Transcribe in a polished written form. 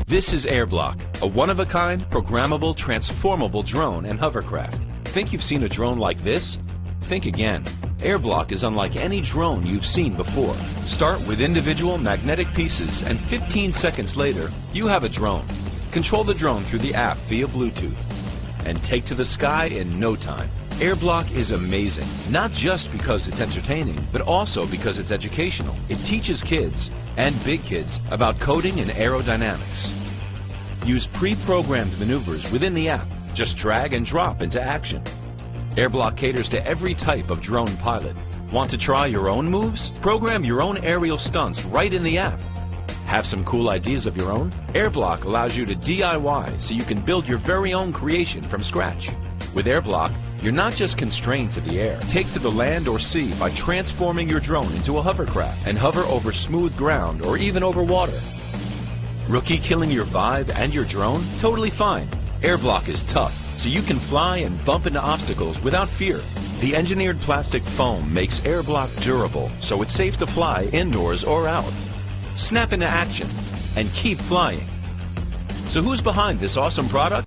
This is Airblock, a one-of-a-kind, programmable, transformable drone and hovercraft. Think you've seen a drone like this? Think again. Airblock is unlike any drone you've seen before. Start with individual magnetic pieces, and 15 seconds later, you have a drone. Control the drone through the app via Bluetooth and take to the sky in no time. Airblock is amazing, not just because it's entertaining, but also because it's educational. It teaches kids, and big kids, about coding and aerodynamics. Use pre-programmed maneuvers within the app. Just drag and drop into action. Airblock caters to every type of drone pilot. Want to try your own moves? Program your own aerial stunts right in the app. Have some cool ideas of your own? Airblock allows you to DIY so you can build your very own creation from scratch. With Airblock, you're not just constrained to the air. Take to the land or sea by transforming your drone into a hovercraft and hover over smooth ground or even over water. Rookie killing your vibe and your drone? Totally fine. Airblock is tough, so you can fly and bump into obstacles without fear. The engineered plastic foam makes Airblock durable, so it's safe to fly indoors or out. Snap into action and keep flying. So who's behind this awesome product?